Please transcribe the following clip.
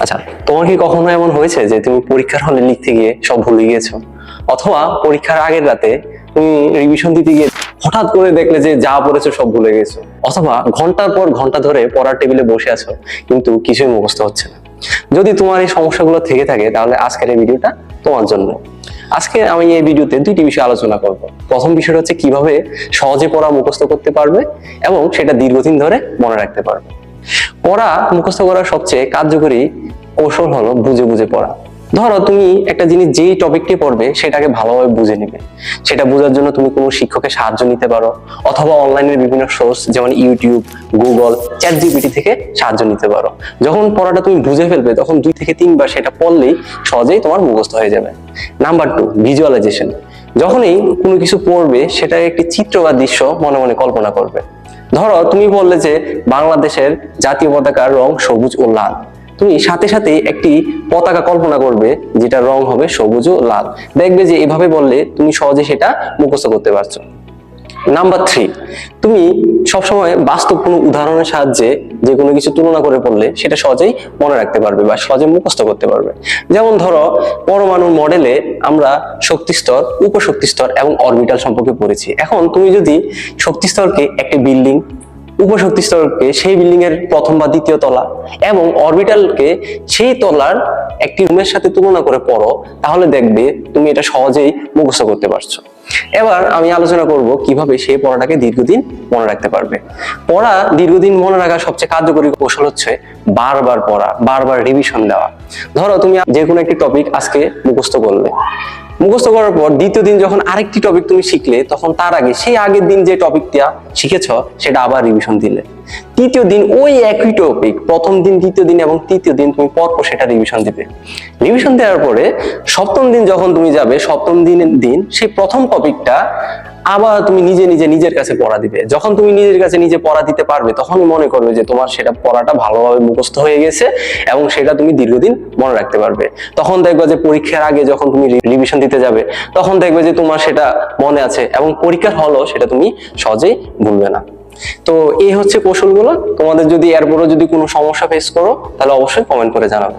আচ্ছা, তোমার কি কখনো এমন হয়েছে যে তুমি পরীক্ষার হলে লিখতে গিয়ে সব ভুলে গিয়েছো, অথবা পরীক্ষার আগের রাতে তুমি রিভিশন দিতে গিয়ে হঠাৎ করে দেখলে যে যা পড়েছো সব ভুলে গেছো, অথবা ঘন্টার পর ঘন্টা ধরে পড়ার টেবিলে বসে আছো কিন্তু কিছুই মুখস্থ হচ্ছে না? যদি তোমার এই সমস্যাগুলো থেকে থাকে তাহলে আজকের এই ভিডিওটা তোমার জন্য। আজকে আমি এই ভিডিওতে দুইটি বিষয় আলোচনা করব। প্রথম বিষয়টা হচ্ছে কিভাবে সহজে পড়া মুখস্থ করতে পারবে এবং সেটা দীর্ঘদিন ধরে মনে রাখতে পারবে। পড়া মুখস্থ করার সবচেয়ে কার্যকরী কৌশল হলো বুঝে বুঝে পড়া। ধরো তুমি একটা জিনিস যেই টপিকটি পড়বে সেটাকে ভালোভাবে বুঝে নিবে। সেটা বোঝার জন্য তুমি কোনো শিক্ষকের সাহায্য নিতে পারো, অথবা অনলাইনের বিভিন্ন সোর্স যেমন ইউটিউব, গুগল, চ্যাট জিপিটি থেকে সাহায্য নিতে পারো। যখন পড়াটা তুমি বুঝে ফেলবে তখন 2 থেকে 3 বার সেটা পড়লেই সহজেই তোমার মুখস্থ হয়ে যাবে। Number 2, visualisation. যখনই কোনো কিছু পড়বে সেটা একটি চিত্র বা দৃশ্য মনে মনে কল্পনা করবে। ধরো তুমি বললে যে বাংলাদেশের জাতীয় পতাকার রং সবুজ ও লাল, তুমি সাথে সাথে একটি পতাকা কল্পনা করবে যেটা রং হবে সবুজ ও লাল। দেখবে যে এভাবে বললে তুমি সহজে সেটা মুখস্থ করতে পারছো। নাম্বার 3, তুমি সবসময় বাস্তব কোনো উদাহরণের সাহায্যে যে কোনো কিছু তুলনা করে পড়লে সেটা সহজেই মনে রাখতে পারবে বা সহজে মুখস্থ করতে পারবে। যেমন ধরো পরমাণুর মডেলে আমরা শক্তিস্তর, উপশক্তিস্তর এবং অরবিটাল সম্পর্কে পড়েছি। এখন তুমি যদি শক্তিস্তরকে একটি বিল্ডিং, উপশক্তি স্তরকে সেই বিল্ডিং এর প্রথম বা দ্বিতীয় তলা এবং অরবিটালকে সেই তলার একটি রুমের সাথে তুলনা করে পড়ো, তাহলে দেখবে তুমি এটা সহজেই মুখস্থ করতে পারছো। এবার আমি আলোচনা করব কিভাবে সেই পড়াটাকে দীর্ঘদিন মনে রাখতে পারবে। পড়া দীর্ঘদিন মনে রাখার সবচেয়ে কার্যকরী কৌশল হচ্ছে বারবার পড়া, বারবার রিভিশন দেওয়া। ধরো তুমি যে কোনো একটি টপিক আজকে মুখস্থ করলে, মুখস্থ করার পর দ্বিতীয় দিন যখন আরেকটি টপিক তুমি শিখলে তখন তার আগে সেই আগের দিন যে টপিকটা শিখেছ সেটা আবার রিভিশন দিলে। তৃতীয় দিন ওই একই টপিক প্রথম দিন, দ্বিতীয় দিন এবং তৃতীয় দিন তুমি পরপর সেটা রিভিশন দিবে। রিভিশন দেওয়ার পরে সপ্তম দিন যখন তুমি যাবে, সপ্তম দিনের দিন সেই প্রথম টপিকটা আবার তুমি নিজে নিজে নিজের কাছে পড়া দিবে। যখন তুমি নিজের কাছে নিজে পড়া দিতে পারবে তখনই মনে করবে যে তোমার সেটা পড়াটা ভালোভাবে মুখস্থ হয়ে গেছে এবং সেটা তুমি দীর্ঘদিন মনে রাখতে পারবে। তখন দেখবে যে পরীক্ষার আগে যখন তুমি রিভিশন দিতে যাবে তখন দেখবে যে তোমার সেটা মনে আছে এবং পরীক্ষার হলেও সেটা তুমি সহজেই ভুলবে না। তো এই হচ্ছে কৌশলগুলো। তোমাদের যদি এরপরও যদি কোনো সমস্যা ফেস করো তাহলে অবশ্যই কমেন্ট করে জানাবে।